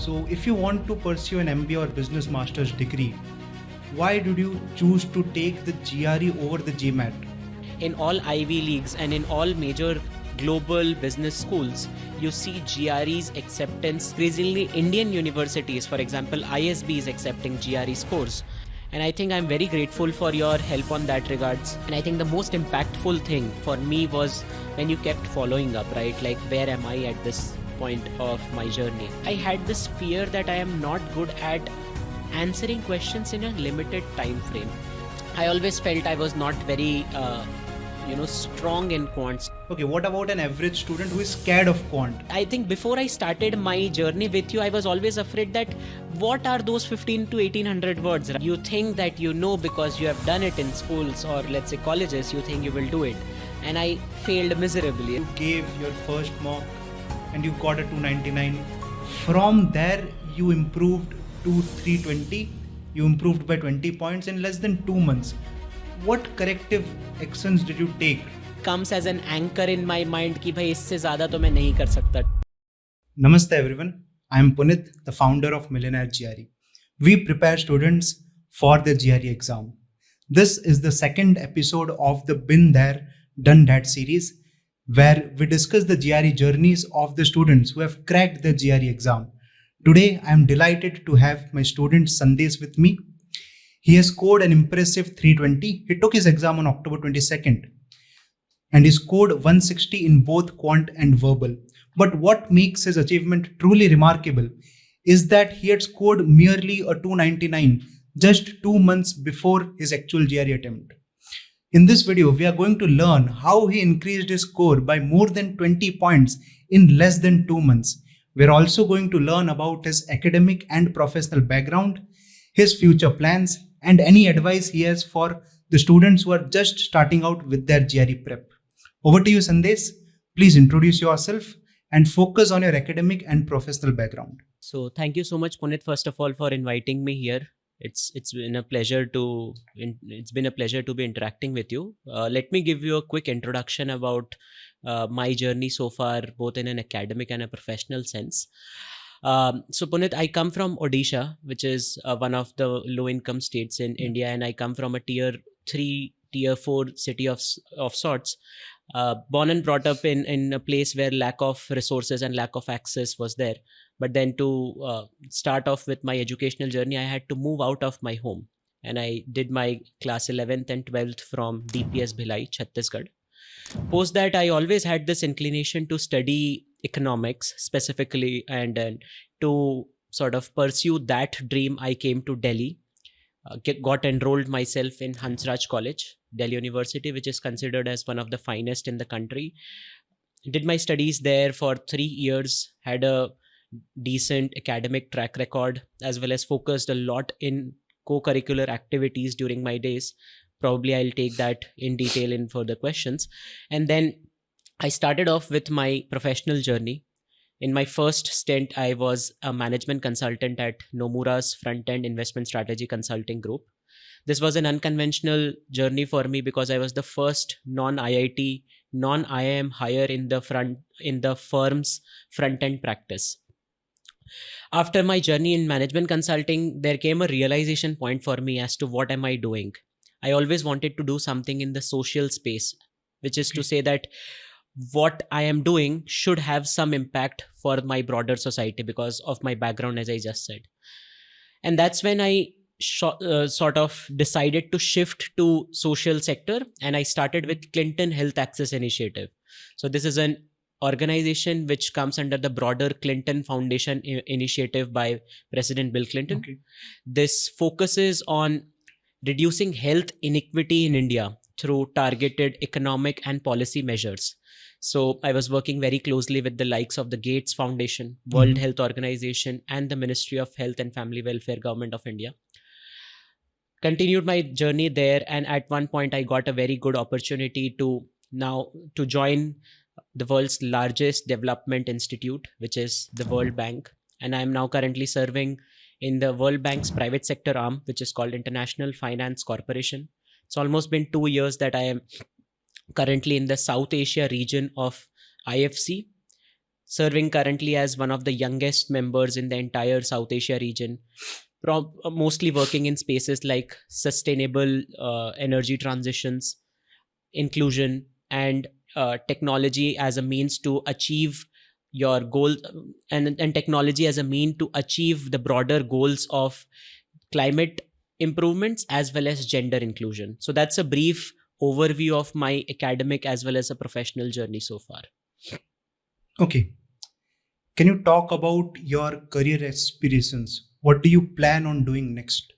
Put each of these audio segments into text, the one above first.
So, if you want to pursue an MBA or business master's degree, why did you choose to take the GRE over the GMAT? In all Ivy Leagues and in all major global business schools, you see GRE's acceptance. Increasingly, Indian universities, for example, ISB is accepting GRE scores. And I think I'm very grateful for your help on that regards. And I think the most impactful thing for me was when you kept following up, right? Like, where am I at this point of my journey? I had this fear that I am not good at answering questions in a limited time frame. I always felt I was not very strong in quants. Okay, what about an average student who is scared of quant? I think before I started my journey with you, I was always afraid that what are those 15 to 1800 words? You think that you know because you have done it in schools or let's say colleges, you think you will do it. And I failed miserably. You gave your first mock and you got a 299. From there, you improved to 320. You improved by 20 points in less than 2 months. What corrective actions did you take? Comes as an anchor in my mind कि भाई इससे ज़्यादा तो मैं नहीं कर सकता. Namaste everyone. I am Punit, the founder of Millionaire GRE. We prepare students for the GRE exam. This is the second episode of the Been There, Done That series, where we discuss the GRE journeys of the students who have cracked the GRE exam. Today, I am delighted to have my student Sandesh with me. He has scored an impressive 320. He took his exam on October 22nd and he scored 160 in both quant and verbal. But what makes his achievement truly remarkable is that he had scored merely a 299 just 2 months before his actual GRE attempt. In this video, we are going to learn how he increased his score by more than 20 points in less than 2 months. We're also going to learn about his academic and professional background, his future plans, and any advice he has for the students who are just starting out with their GRE prep. Over to you, Sandesh. Please introduce yourself and focus on your academic and professional background. So thank you so much, Punit, first of all, for inviting me here. It's been a pleasure to be interacting with you. Let me give you a quick introduction about my journey so far, both in an academic and a professional sense. So Punit, I come from Odisha, which is one of the low-income states in India, and I come from a tier 3, tier 4 city of sorts. Born and brought up in a place where lack of resources and lack of access was there. But then to start off with my educational journey, I had to move out of my home. And I did my class 11th and 12th from DPS Bhilai, Chhattisgarh. Post that, I always had this inclination to study economics specifically, and to sort of pursue that dream, I came to Delhi, got enrolled myself in Hansraj College, Delhi University, which is considered as one of the finest in the country. Did my studies there for 3 years, had a decent academic track record, as well as focused a lot in co-curricular activities during my days. Probably I'll take that in detail in further questions. And then I started off with my professional journey. In my first stint, I was a management consultant at Nomura's front-end investment strategy consulting group. This was an unconventional journey for me because I was the first non-IIT, non-IIM hire in the firm's front-end practice. After my journey in management consulting, there came a realization point for me as to what am I doing. I always wanted to do something in the social space, which is to say that what I am doing should have some impact for my broader society because of my background, as I just said. And that's when I sort of decided to shift to social sector, and I started with Clinton Health Access Initiative. So this is an organization which comes under the broader Clinton Foundation initiative by President Bill Clinton. Okay. This focuses on reducing health inequity in India through targeted economic and policy measures. So I was working very closely with the likes of the Gates Foundation, World Health Organization, and the Ministry of Health and Family Welfare, Government of India. Continued my journey there, and at one point I got a very good opportunity to join the world's largest development institute, which is the World Bank. And I am now currently serving in the World Bank's private sector arm, which is called International Finance Corporation. It's almost been 2 years that I am currently in the South Asia region of IFC. serving currently as one of the youngest members in the entire South Asia region, mostly working in spaces like sustainable energy transitions, inclusion, and technology as a means to achieve your goal, and technology as a mean to achieve the broader goals of climate improvements as well as gender inclusion. So that's a brief overview of my academic as well as a professional journey so far. Okay. Can you talk about your career aspirations? What do you plan on doing next?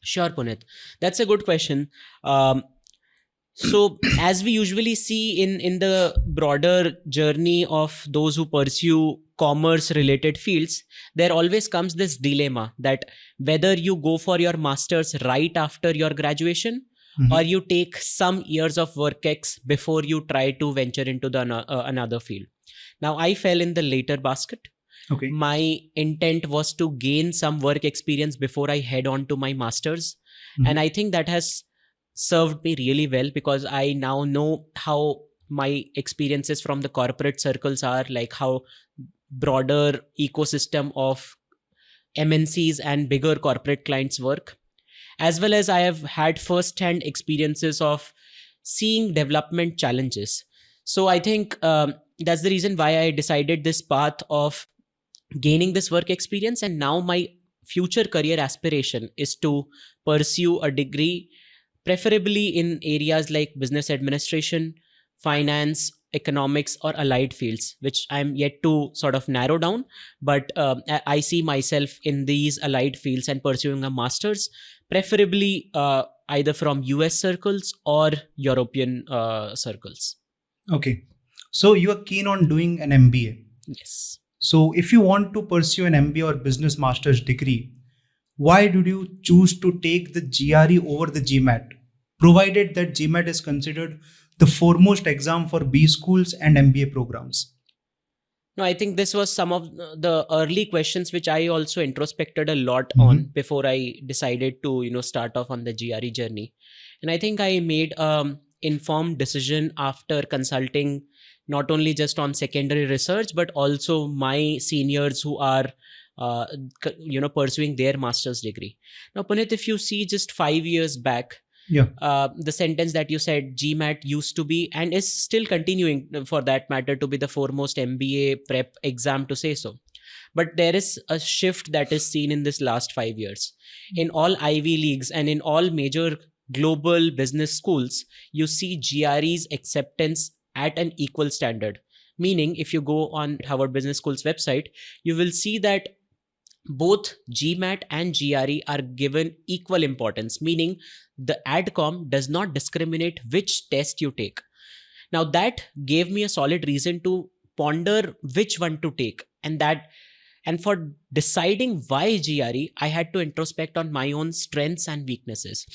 Sure, Punit. That's a good question. So, as we usually see in the broader journey of those who pursue commerce related fields, there always comes this dilemma that whether you go for your master's right after your graduation, Mhm. or you take some years of work ex before you try to venture into the another field. Now, I fell in the later basket. Okay. My intent was to gain some work experience before I head on to my master's. Mhm. And I think that has served me really well, because I now know how my experiences from the corporate circles are, like how broader ecosystem of MNCs and bigger corporate clients work, as well as I have had first-hand experiences of seeing development challenges. So I think that's the reason why I decided this path of gaining this work experience. And now my future career aspiration is to pursue a degree, preferably in areas like business administration, finance, economics, or allied fields, which I'm yet to sort of narrow down. But I see myself in these allied fields and pursuing a master's, preferably either from US circles or European circles. Okay. So you are keen on doing an MBA. Yes. So if you want to pursue an MBA or business master's degree, why did you choose to take the GRE over the GMAT, provided that GMAT is considered the foremost exam for B schools and MBA programs? No, I think this was some of the early questions which I also introspected a lot on before I decided to, start off on the GRE journey. And I think I made informed decision after consulting not only just on secondary research, but also my seniors who are pursuing their master's degree. Now, Punit, if you see just 5 years back, the sentence that you said, GMAT used to be and is still continuing, for that matter, to be the foremost MBA prep exam, to say so. But there is a shift that is seen in this last 5 years. In all Ivy Leagues and in all major global business schools, you see GRE's acceptance at an equal standard. Meaning, if you go on Harvard Business School's website, you will see that both GMAT and GRE are given equal importance, meaning the ADCOM does not discriminate which test you take. Now, that gave me a solid reason to ponder which one to take. And for deciding why GRE, I had to introspect on my own strengths and weaknesses.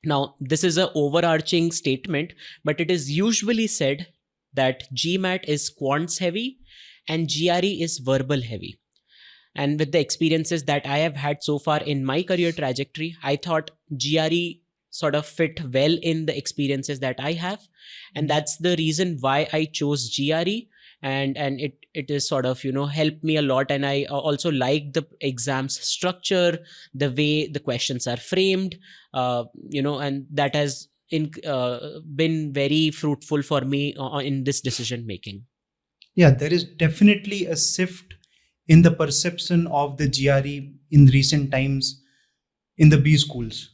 Now, this is an overarching statement, but it is usually said that GMAT is quants heavy and GRE is verbal heavy. And with the experiences that I have had so far in my career trajectory, I thought GRE sort of fit well in the experiences that I have. And that's the reason why I chose GRE. And it is sort of, helped me a lot. And I also like the exam's structure, the way the questions are framed, and that has been very fruitful for me in this decision making. Yeah, there is definitely a shift in the perception of the GRE in recent times in the B schools.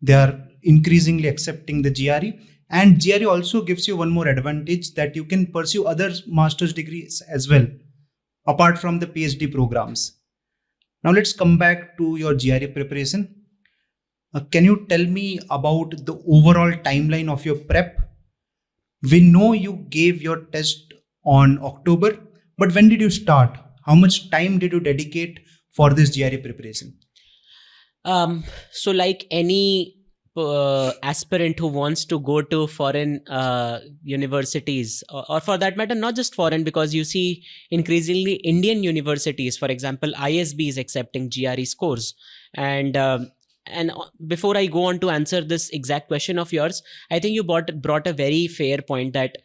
They are increasingly accepting the GRE, and GRE also gives you one more advantage, that you can pursue other master's degrees as well, apart from the PhD programs. Now let's come back to your GRE preparation. Can you tell me about the overall timeline of your prep? We know you gave your test on October, but when did you start? How much time did you dedicate for this GRE preparation? So like any aspirant who wants to go to foreign universities, or for that matter, not just foreign, because you see increasingly Indian universities, for example, ISB is accepting GRE scores. And before I go on to answer this exact question of yours, I think you brought a very fair point, that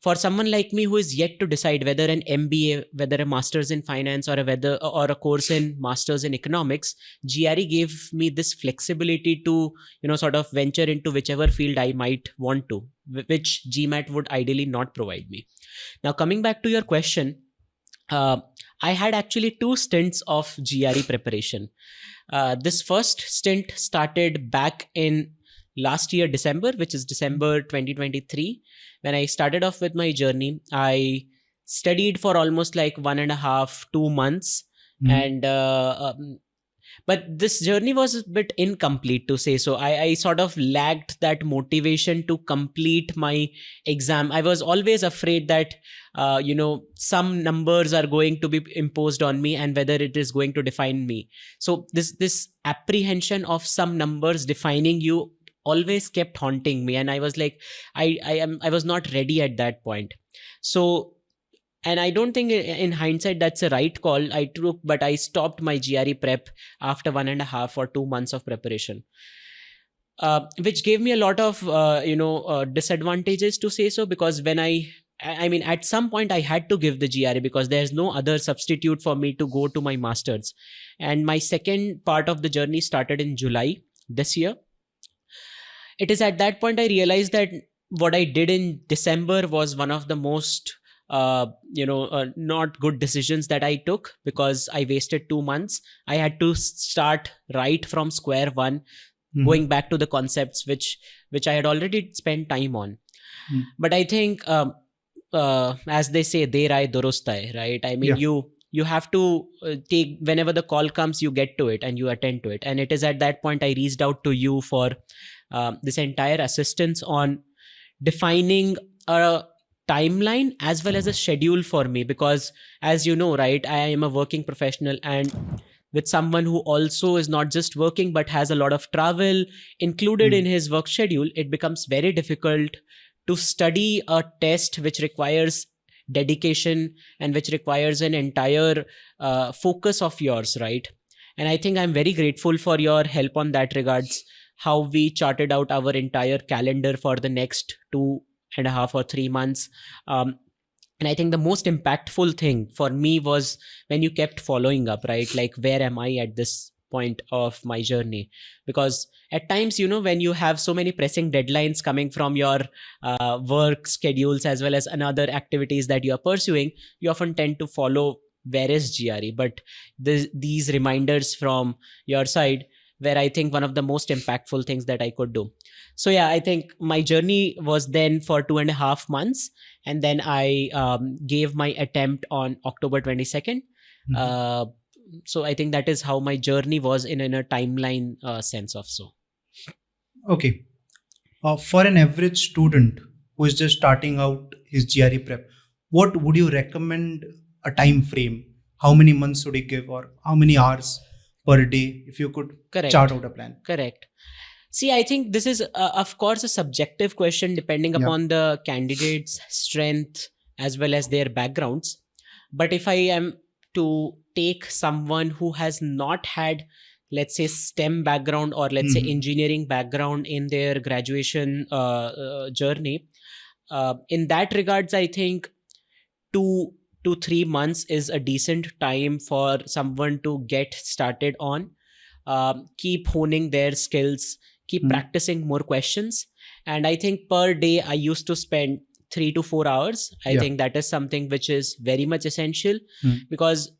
For someone like me who is yet to decide whether an MBA, whether a master's in finance, or a course in master's in economics, GRE gave me this flexibility to, sort of venture into whichever field I might want to, which GMAT would ideally not provide me. Now, coming back to your question, I had actually 2 stints of GRE preparation. This first stint started back in last year, December, which is December 2023. When I started off with my journey, I studied for almost like 1.5-2 months. And but this journey was a bit incomplete, to say so. I sort of lacked that motivation to complete my exam. I was always afraid that some numbers are going to be imposed on me and whether it is going to define me. So this apprehension of some numbers defining you always kept haunting me, and I was like, I was not ready at that point. So, and I don't think in hindsight that's a right call I took, but I stopped my GRE prep after 1.5 or 2 months of preparation, which gave me a lot of disadvantages, to say so, because when I mean, at some point I had to give the GRE because there's no other substitute for me to go to my master's. And my second part of the journey started in July this year. It is at that point I realized that what I did in December was one of the most not good decisions that I took, because I wasted 2 months. I had to start right from square one, going back to the concepts which I had already spent time on. But I think as they say, der aaye durust aaye, right? I mean, you have to take, whenever the call comes, you get to it and you attend to it. And it is at that point I reached out to you for this entire assistance on defining a timeline as well as a schedule for me, because as you know, right, I am a working professional, and with someone who also is not just working but has a lot of travel included in his work schedule, it becomes very difficult to study a test which requires dedication and which requires an entire focus of yours, right? And I think I'm very grateful for your help on that regards, how we charted out our entire calendar for the next 2.5 or 3 months. And I think the most impactful thing for me was when you kept following up, right? Like, where am I at this point of my journey? Because at times, when you have so many pressing deadlines coming from your work schedules as well as another activities that you are pursuing, you often tend to follow, where is GRE? But these reminders from your side were, I think, one of the most impactful things that I could do. So yeah, I think my journey was then for 2.5 months, and then I gave my attempt on October 22nd. So I think that is how my journey was in a timeline sense of so. Okay. For an average student who is just starting out his GRE prep, what would you recommend a time frame? How many months should he give, or how many hours per day, if you could chart out a plan? Correct. See, I think this is, of course, a subjective question depending upon the candidate's strength as well as their backgrounds. But if I am to take someone who has not had, let's say, STEM background or let's say engineering background in their graduation journey, in that regards, I think 2 to 3 months is a decent time for someone to get started on. Keep honing their skills, keep practicing more questions. And I think per day I used to spend 3 to 4 hours. I think that is something which is very much essential, because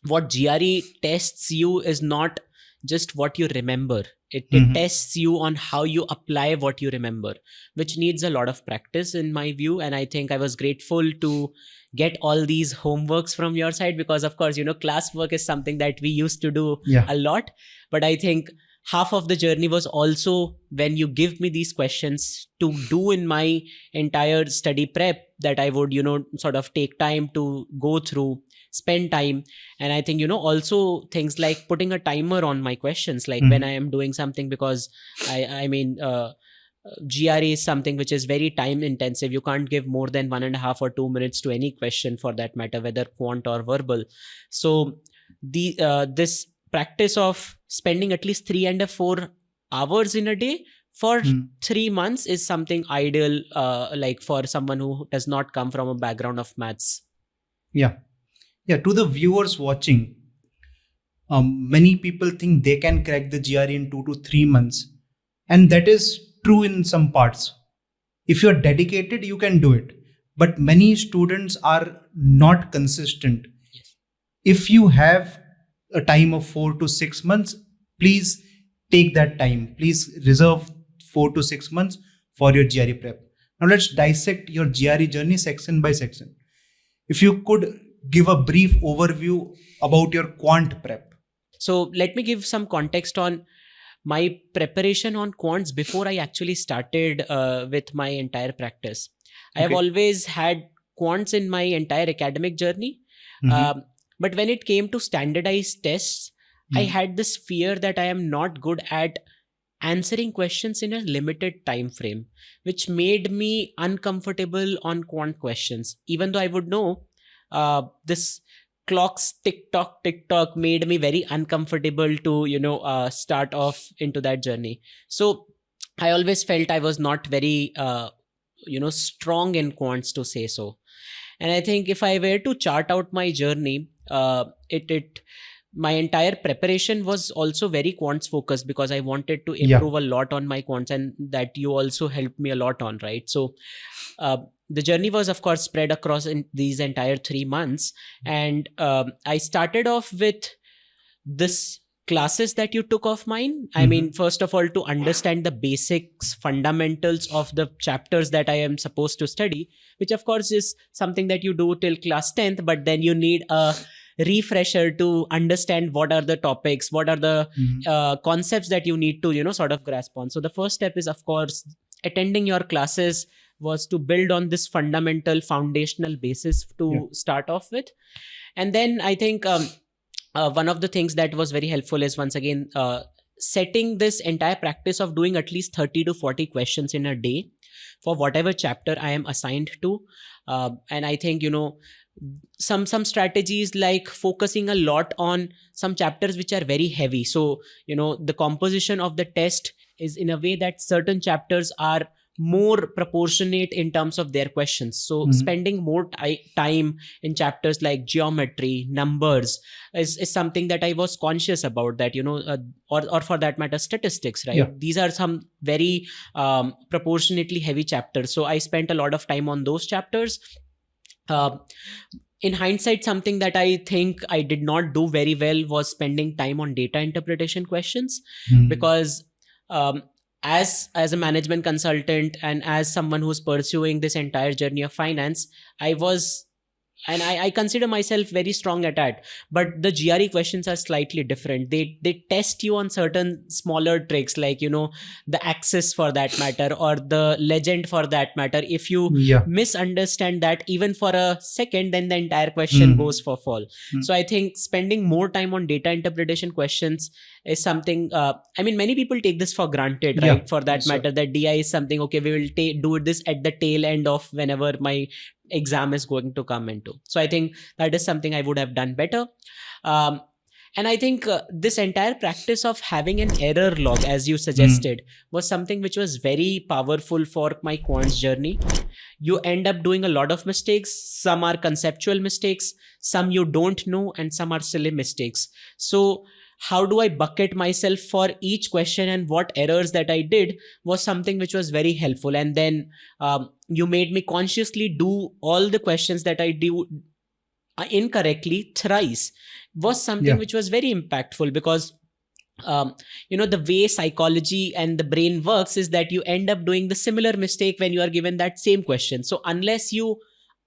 what GRE tests you is not just what you remember. It tests you on how you apply what you remember, which needs a lot of practice in my view. And I think I was grateful to get all these homeworks from your side, because of course, classwork is something that we used to do a lot. But I think half of the journey was also when you give me these questions to do in my entire study prep, that I would, sort of take time to go through, spend time. And I think, also things like putting a timer on my questions, like when I am doing something, because I mean, GRE is something which is very time intensive. You can't give more than 1.5 or 2 minutes to any question for that matter, whether quant or verbal. So this practice of spending at least 3 and 4 hours in a day for Hmm. 3 months is something ideal, like for someone who does not come from a background of maths. Yeah. Yeah. To the viewers watching, many people think they can crack the GRE in 2 to 3 months. And that is true in some parts. If you're dedicated, you can do it. But many students are not consistent. Yes. If you have a time of 4 to 6 months, please take that time. Please reserve 4 to 6 months for your GRE prep. Now let's dissect your GRE journey section by section. If you could give a brief overview about your quant prep. So let me give some context on my preparation on quants before I actually started with my entire practice. I have Okay. always had quants in my entire academic journey. Mhm. But when it came to standardized tests, I Mhm. had this fear that I am not good at answering questions in a limited time frame, which made me uncomfortable on quant questions. Even though I would know this clocks tick tock made me very uncomfortable to start off into that journey. So I always felt I was not very strong in quants, to say so. And I think if I were to chart out my journey, it my entire preparation was also very quants focused, because I wanted to Yeah. improve a lot on my quants, and that you also helped me a lot on, right? So the journey was of course spread across in these entire 3 months. And I started off with this classes that you took of mine. I mean, first of all, to understand the basics, fundamentals of the chapters that I am supposed to study, which of course is something that you do till class 10th, but then you need a refresher to understand what are the topics, what are the Mhm. concepts that you need to sort of grasp on. So the first step is of course attending your classes, was to build on this fundamental foundational basis to Yeah. start off with. And then I think one of the things that was very helpful is once again setting this entire practice of doing at least 30 to 40 questions in a day for whatever chapter I am assigned to. And I think some strategies like focusing a lot on some chapters which are very heavy. So the composition of the test is in a way that certain chapters are more proportionate in terms of their questions. So Mhm. spending more time in chapters like geometry, numbers is something that I was conscious about, that or for that matter statistics, right? Yeah. These are some very proportionately heavy chapters, so I spent a lot of time on those chapters. In hindsight, something that I think I did not do very well was spending time on data interpretation questions, Mhm. because um, as a management consultant and as someone who's pursuing this entire journey of finance, I was, and I consider myself very strong at that. But the GRE questions are slightly different. They test you on certain smaller tricks, like the axis for that matter, or the legend for that matter. If you Yeah. misunderstand that even for a second, then the entire question Mhm. goes for fall. So I think spending more time on data interpretation questions is something, I mean, many people take this for granted, Yeah. right? For that Yes, sir. matter, that DI is something, okay, we will do this at the tail end of whenever my exam is going to come into. So I think that is something I would have done better. And I think this entire practice of having an error log, as you suggested, was something which was very powerful for my quants journey. You end up doing a lot of mistakes. Some are conceptual mistakes, some you don't know, and some are silly mistakes. So how do I bucket myself for each question, and what errors that I did was something which was very helpful. And then you made me consciously do all the questions that I do incorrectly thrice, was something Yeah. which was very impactful, because the way psychology and the brain works is that you end up doing the similar mistake when you are given that same question. So unless you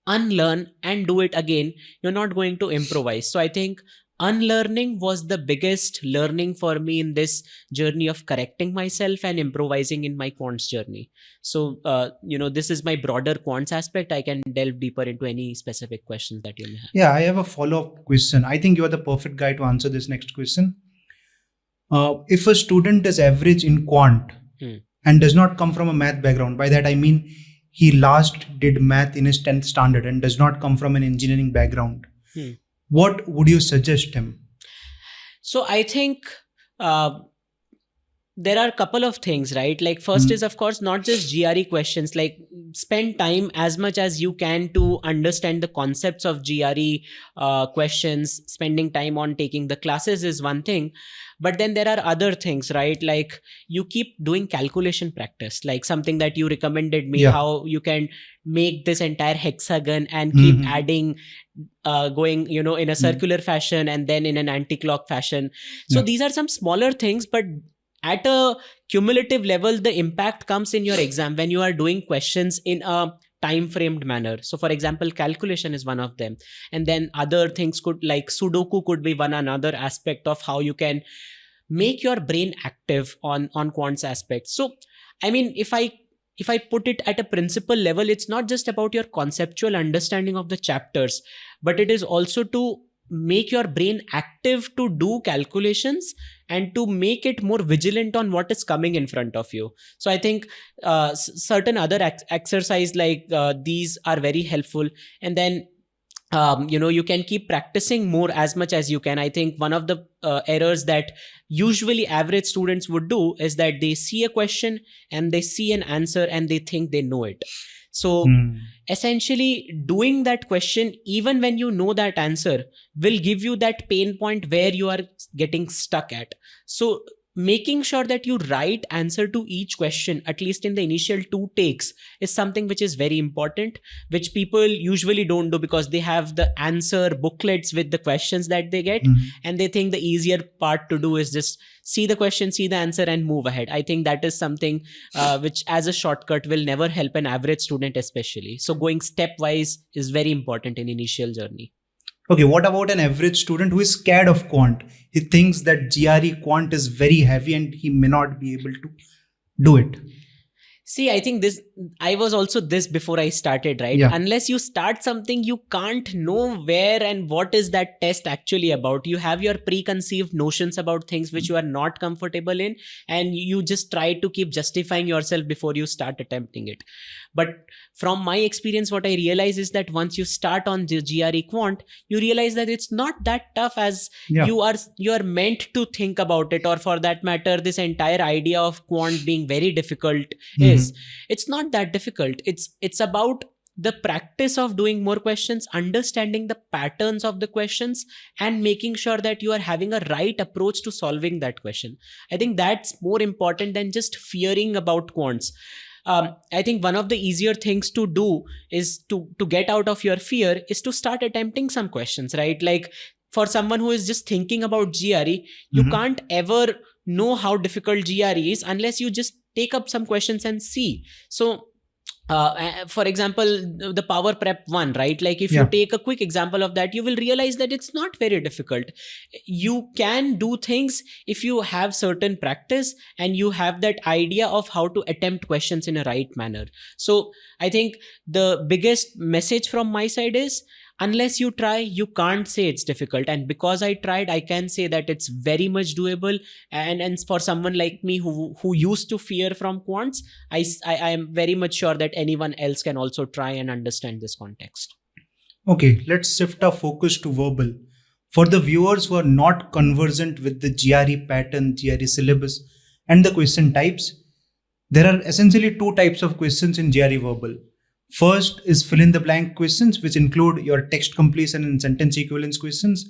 unlearn and do it again, you're not going to improvise. So I think unlearning was the biggest learning for me in this journey of correcting myself and improvising in my quants journey. So this is my broader quants aspect. I can delve deeper into any specific questions that you may have. Yeah, I have a follow-up question. I think you are the perfect guy to answer this next question. If a student is average in quant and does not come from a math background, by that I mean he last did math in his 10th standard and does not come from an engineering background, what would you suggest him? So I think there are a couple of things, right? Like first Hmm. is of course not just GRE questions, like spend time as much as you can to understand the concepts of GRE questions. Spending time on taking the classes is one thing, but then there are other things, right? Like you keep doing calculation practice, like something that you recommended me, Yeah. how you can make this entire hexagon and keep Hmm. adding, going, you know, in a circular fashion and then in an anti-clock fashion. So Yeah. these are some smaller things, but at a cumulative level, the impact comes in your exam when you are doing questions in a time framed manner. So for example, calculation is one of them, and then other things could, like sudoku could be one another aspect of how you can make your brain active on quants aspects. So I mean, if I put it at a principal level, it's not just about your conceptual understanding of the chapters, but it is also to make your brain active to do calculations and to make it more vigilant on what is coming in front of you. So I think certain other exercise like these are very helpful. And then you know, you can keep practicing more as much as you can. I think one of the errors that usually average students would do is that they see a question and they see an answer and they think they know it. So Hmm. essentially doing that question even when you know that answer will give you that pain point where you are getting stuck at. So making sure that you write answer to each question at least in the initial 2 takes is something which is very important, which people usually don't do because they have the answer booklets with the questions that they get, Hmm. and they think the easier part to do is just see the question, see the answer, and move ahead. I think that is something which as a shortcut will never help an average student especially. So going stepwise is very important in initial journey. Okay, what about an average student who is scared of quant? He thinks that GRE quant is very heavy and he may not be able to do it. See, I think this, I was also this before I started, right? Yeah. Unless you start something, you can't know where and what is that test actually about. You have your preconceived notions about things which you are not comfortable in, and you just try to keep justifying yourself before you start attempting it. But from my experience, what I realize is that once you start on the GRE quant, you realize that it's not that tough as Yeah. you are meant to think about it. Or for that matter, this entire idea of quant being very difficult is, it's not that difficult. It's about the practice of doing more questions, understanding the patterns of the questions, and making sure that you are having a right approach to solving that question. I think that's more important than just fearing about quants. I think one of the easier things to do is to get out of your fear is to start attempting some questions, right? Like for someone who is just thinking about GRE, you Mhm. can't ever know how difficult GRE is unless you just take up some questions and see. So for example, the power prep one, right? Like if you Yeah. take a quick example of that, you will realize that it's not very difficult. You can do things if you have certain practice and you have that idea of how to attempt questions in a right manner. So I think the biggest message from my side is, unless you try, you can't say it's difficult. And because I tried, I can say that it's very much doable. And for someone like me who used to fear from quants, I am very much sure that anyone else can also try and understand this context. Okay, let's shift our focus to verbal. For the viewers who are not conversant with the GRE pattern, GRE syllabus, and the question types, there are essentially two types of questions in GRE verbal. First is fill in the blank questions, which include your text completion and sentence equivalence questions.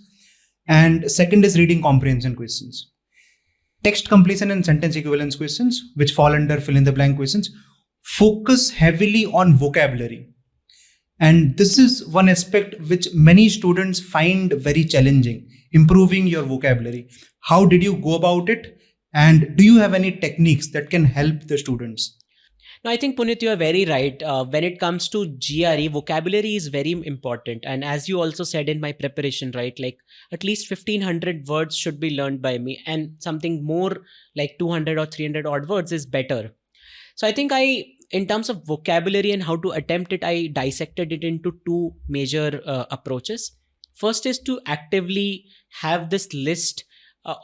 And second is reading comprehension questions. Text completion and sentence equivalence questions, which fall under fill in the blank questions, focus heavily on vocabulary. And this is one aspect which many students find very challenging, improving your vocabulary. How did you go about it? And do you have any techniques that can help the students? No, I think Punit, you are very right. When it comes to GRE, vocabulary is very important. And as you also said in my preparation, right, like at least 1500 words should be learned by me, and something more like 200 or 300 odd words is better. So I think in terms of vocabulary and how to attempt it, I dissected it into two major approaches. First is to actively have this list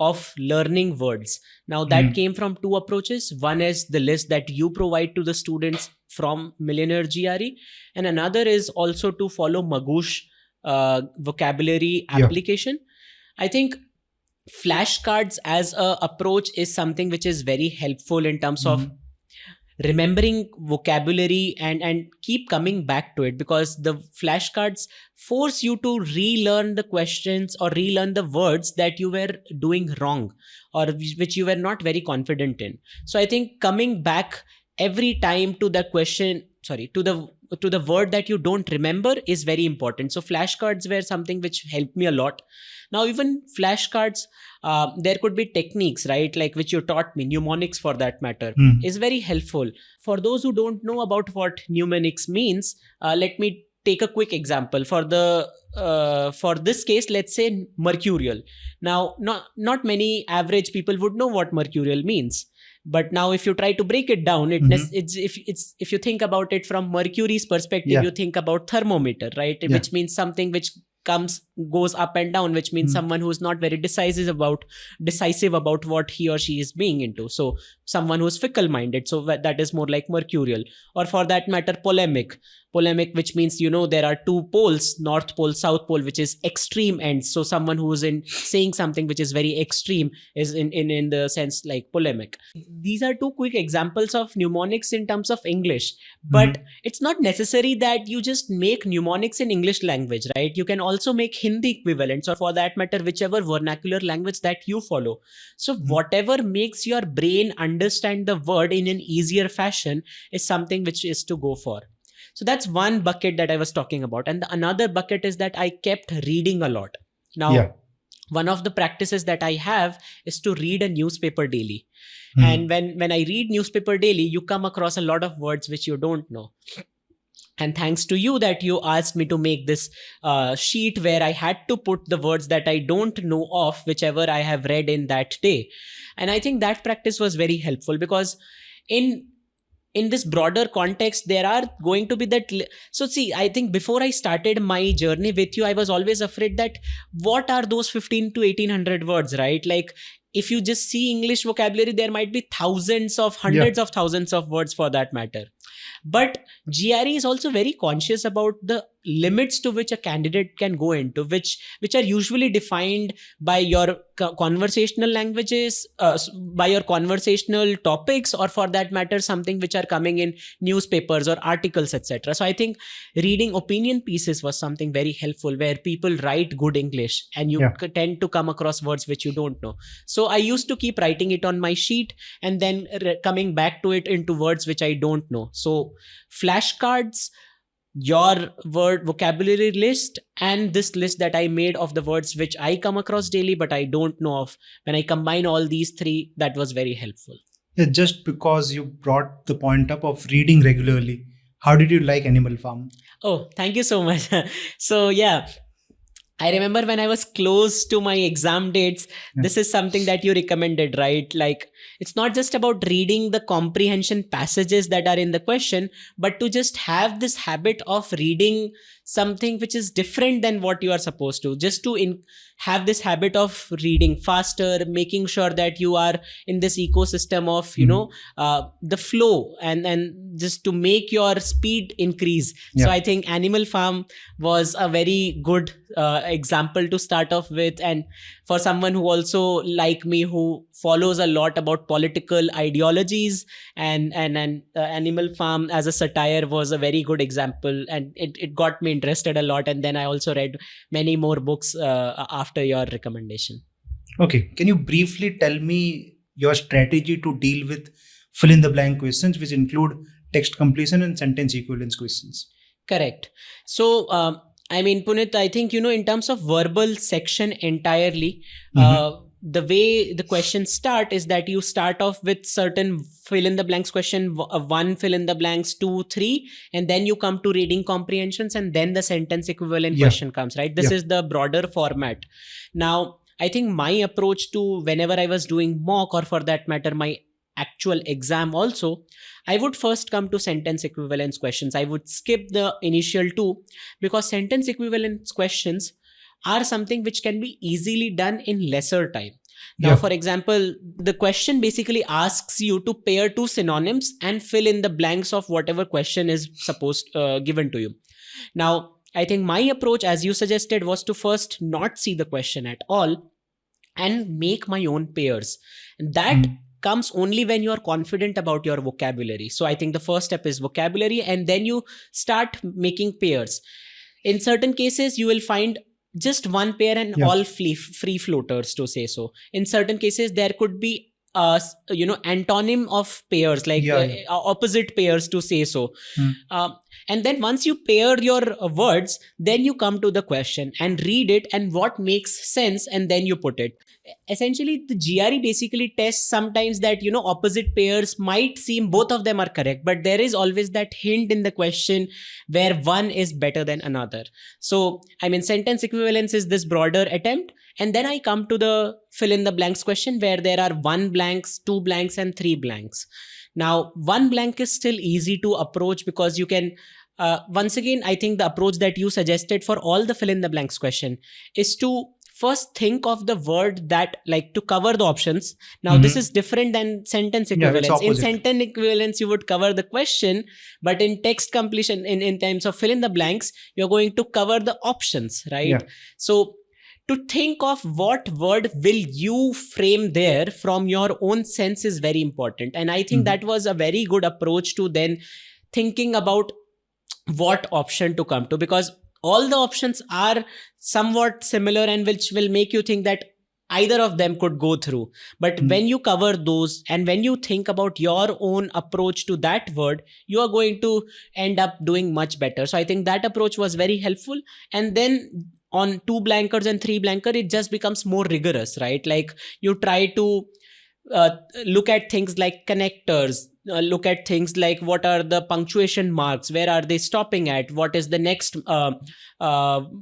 of learning words. Now that came from two approaches. One is the list that you provide to the students from Millionaire GRE, and another is also to follow Magoosh vocabulary Yeah. application. I think flashcards as a approach is something which is very helpful in terms of remembering vocabulary and keep coming back to it, because the flashcards force you to relearn the questions or relearn the words that you were doing wrong or which you were not very confident in. So I think coming back every time to the question, sorry, to the word that you don't remember is very important. So flashcards were something which helped me a lot. Now even flashcards, there could be techniques, right, like which you taught me, mnemonics for that matter, is very helpful. For those who don't know about what mnemonics means, let me take a quick example. For this case, let's say mercurial. Now not many average people would know what mercurial means, but now if you try to break it down, if you think about it from Mercury's perspective, you think about thermometer, right? Which means something which goes up and down, which means someone who's not very decisive about what he or she is being into. So someone who's fickle minded, so that is more like mercurial. Or for that matter, polemic, which means, there are two poles, north pole, south pole, which is extreme ends. So someone who's in saying something which is very extreme is in the sense like polemic. These are two quick examples of mnemonics in terms of English, but it's not necessary that you just make mnemonics in English language, right? You can also make Hindi equivalents, or for that matter, whichever vernacular language that you follow. So whatever makes your brain understand the word in an easier fashion is something which is to go for. So that's one bucket that I was talking about. And the another bucket is that I kept reading a lot. Now, one of the practices that I have is to read a newspaper daily. And when I read newspaper daily, you come across a lot of words which you don't know. And thanks to you that you asked me to make this sheet where I had to put the words that I don't know of, whichever I have read in that day. And I think that practice was very helpful, because in this broader context, there are going to be that. So see, I think before I started my journey with you, I was always afraid that what are those 15 to 1800 words, right? Like if you just see English vocabulary, there might be hundreds of thousands of words for that matter. But GRE is also very conscious about the limits to which a candidate can go into, which are usually defined by your conversational languages, by your conversational topics, or for that matter, something which are coming in newspapers or articles, etc. So I think reading opinion pieces was something very helpful, where people write good English and you tend to come across words which you don't know. So I used to keep writing it on my sheet and then coming back to it into words which I don't know. So flashcards, your word vocabulary list, and this list that I made of the words which I come across daily but I don't know of, when I combine all these three, that was very helpful. Yeah, just because you brought the point up of reading regularly, how did you like Animal Farm? Oh, thank you so much. So yeah, I remember when I was close to my exam dates, this is something that you recommended, right? Like, it's not just about reading the comprehension passages that are in the question, but to just have this habit of reading something which is different than what you are supposed to, just to have this habit of reading faster, making sure that you are in this ecosystem of, the flow, and just to make your speed increase. So I think Animal Farm was a very good example to start off with. And for someone who also, like me, who follows a lot about political ideologies, and Animal Farm as a satire was a very good example, and it got me interested a lot. And then I also read many more books after your recommendation. Okay, can you briefly tell me your strategy to deal with fill in the blank questions, which include text completion and sentence equivalence questions? Correct. So I mean, Punit, I think, in terms of verbal section entirely, the way the questions start is that you start off with certain fill in the blanks question, one fill in the blanks, 2, 3, and then you come to reading comprehensions, and then the sentence equivalent question comes, right? This is the broader format. Now, I think my approach to whenever I was doing mock, or for that matter, my actual exam also, I would first come to sentence equivalence questions. I would skip the initial two, because sentence equivalence questions are something which can be easily done in lesser time. Now, for example, the question basically asks you to pair two synonyms and fill in the blanks of whatever question is supposed given to you. Now, I think my approach, as you suggested, was to first not see the question at all, and make my own pairs. And that comes only when you are confident about your vocabulary. So I think the first step is vocabulary, and then you start making pairs. In certain cases, you will find just one pair and Yeah. all free floaters, to say so. In certain cases, there could be antonym of pairs, like Yeah, yeah. opposite pairs, to say so. Hmm. And then once you pair your words, then you come to the question and read it and what makes sense, and then you put it. Essentially, the GRE basically tests sometimes that, opposite pairs might seem both of them are correct, but there is always that hint in the question where one is better than another. So, I mean, sentence equivalence is this broader attempt. And then I come to the fill in the blanks question, where there are 1 blanks, 2 blanks, and 3 blanks. Now, 1 blank is still easy to approach because you can, once again, I think the approach that you suggested for all the fill in the blanks question is to first think of the word that, like, to cover the options. Now, this is different than sentence Yeah, it's equivalence. In opposite. sentence equivalence, you would cover the question, but in text completion, in terms of fill in the blanks, you're going to cover the options, right? Yeah. So, to think of what word will you frame there from your own sense is very important. And I think that was a very good approach to then thinking about what option to come to, because all the options are somewhat similar and which will make you think that either of them could go through. But when you cover those and when you think about your own approach to that word, you are going to end up doing much better. So I think that approach was very helpful. And then on 2 blankers and 3 blanker, it just becomes more rigorous, right? Like, you try to look at things like connectors, look at things like what are the punctuation marks, where are they stopping at, what is the next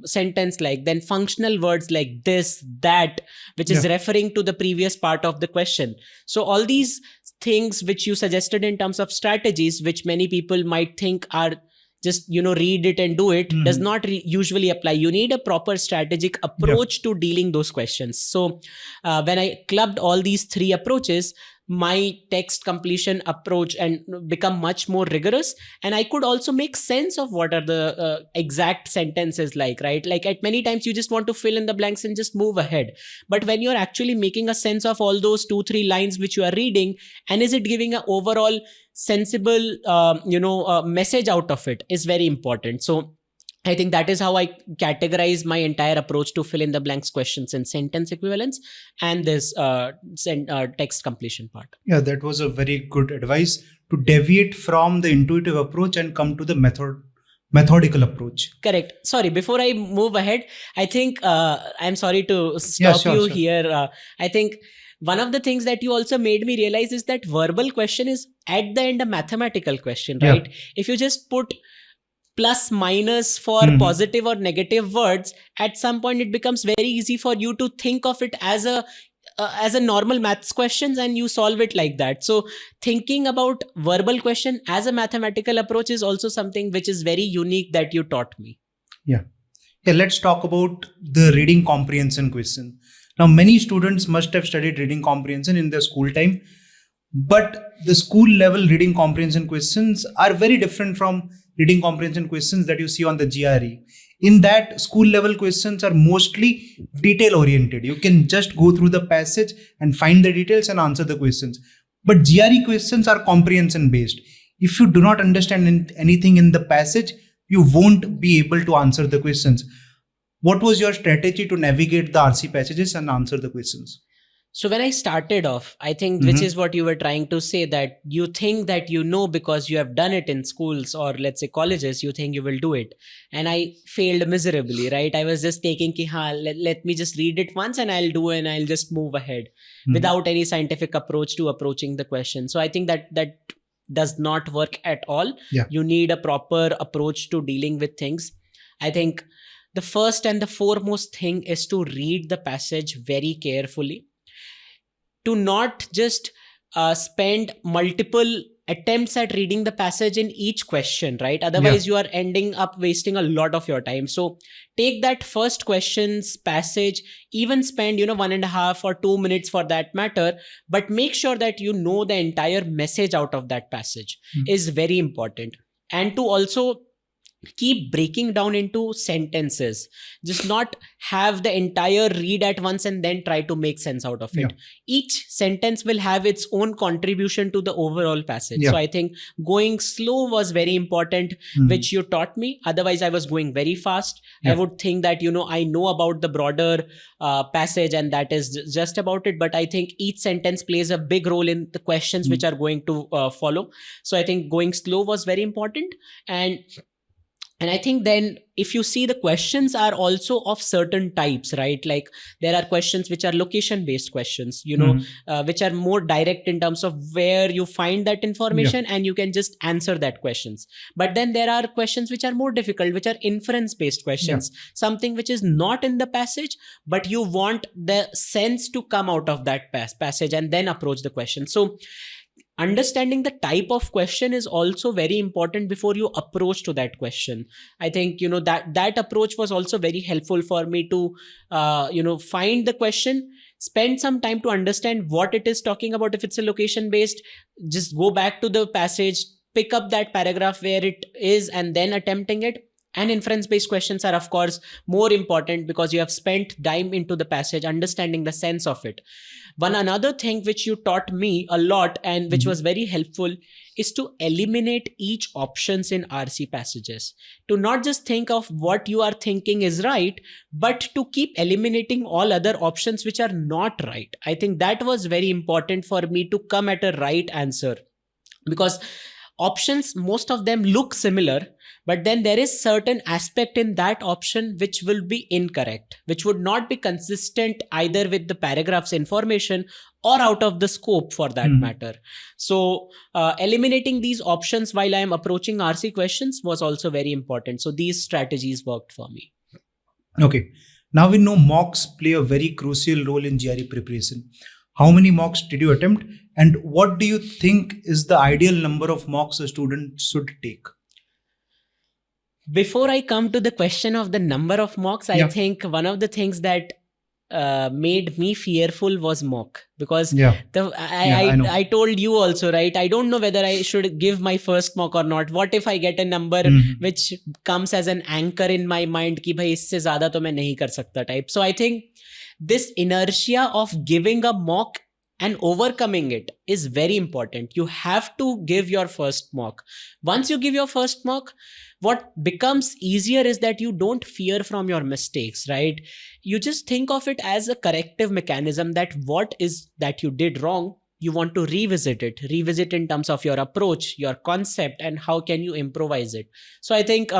sentence like, then functional words like this, that, which is referring to the previous part of the question. So all these things which you suggested in terms of strategies, which many people might think are just, read it and do it, does not usually apply. You need a proper strategic approach to dealing those questions. So when I clubbed all these 3 approaches, my text completion approach and become much more rigorous, and I could also make sense of what are the exact sentences like, right? Like, at many times you just want to fill in the blanks and just move ahead, but when you're actually making a sense of all those 2-3 lines which you are reading, and is it giving an overall sensible message out of it, is very important. So I think that is how I categorize my entire approach to fill in the blanks questions in sentence equivalence and this text completion part. Yeah, that was a very good advice to deviate from the intuitive approach and come to the methodical approach. Correct. Sorry, before I move ahead, I think I'm sorry to stop you here. I think one of the things that you also made me realize is that verbal question is at the end a mathematical question, right? If you just put plus minus for positive or negative words, at some point it becomes very easy for you to think of it as a normal maths questions, and you solve it like that. So thinking about verbal question as a mathematical approach is also something which is very unique that you taught me. Yeah, let's talk about the reading comprehension question. Now, many students must have studied reading comprehension in their school time, but the school level reading comprehension questions are very different from reading comprehension questions that you see on the GRE. In that, school level questions are mostly detail oriented. You can just go through the passage and find the details and answer the questions. But GRE questions are comprehension based. If you do not understand anything in the passage, you won't be able to answer the questions. What was your strategy to navigate the RC passages and answer the questions? So when I started off, I think which is what you were trying to say, that you think that because you have done it in schools or let's say colleges, you think you will do it. And I failed miserably, right? I was just taking let me just read it once and I'll do it and I'll just move ahead without any scientific approach to approaching the question. So I think that does not work at all. Yeah. You need a proper approach to dealing with things. I think the first and the foremost thing is to read the passage very carefully. To not just spend multiple attempts at reading the passage in each question, right? Otherwise, you are ending up wasting a lot of your time. So take that first question's passage, even spend, 1.5 or 2 minutes for that matter, but make sure that you know the entire message out of that passage is very important. And to also keep breaking down into sentences. Just not have the entire read at once and then try to make sense out of it. Yeah. Each sentence will have its own contribution to the overall passage. Yeah. So I think going slow was very important, which you taught me. Otherwise, I was going very fast. Yeah. I would think that, I know about the broader passage and that is just about it. But I think each sentence plays a big role in the questions which are going to follow. So I think going slow was very important. And I think then if you see, the questions are also of certain types, right? Like there are questions which are location based questions, which are more direct in terms of where you find that information and you can just answer that questions. But then there are questions which are more difficult, which are inference based questions, something which is not in the passage, but you want the sense to come out of that passage and then approach the question. So understanding the type of question is also very important before you approach to that question. I think that approach was also very helpful for me to find the question, spend some time to understand what it is talking about. If it's a location based, just go back to the passage, pick up that paragraph where it is and then attempting it. And inference based questions are of course more important because you have spent time into the passage, understanding the sense of it. Another thing which you taught me a lot and which was very helpful is to eliminate each options in RC passages. To not just think of what you are thinking is right, but to keep eliminating all other options which are not right. I think that was very important for me to come at a right answer, because options, most of them look similar, but then there is certain aspect in that option which will be incorrect, which would not be consistent either with the paragraph's information or out of the scope for that matter. So eliminating these options while I am approaching RC questions was also very important. So these strategies worked for me. Okay. Now we know mocks play a very crucial role in GRE preparation. How many mocks did you attempt? And what do you think is the ideal number of mocks a student should take? Before I come to the question of the number of mocks, I think one of the things that made me fearful was mock, because I told you also, right? I don't know whether I should give my first mock or not. What if I get a number which comes as an anchor in my mind ki bhai isse zyada to main nahi kar sakta type. So I think this inertia of giving a mock and overcoming it is very important. You have to give your first mock. Once you give your first mock, what becomes easier is that you don't fear from your mistakes, right? You just think of it as a corrective mechanism, that what is that you did wrong, you want to revisit it in terms of your approach, your concept, and how can you improvise it. So I think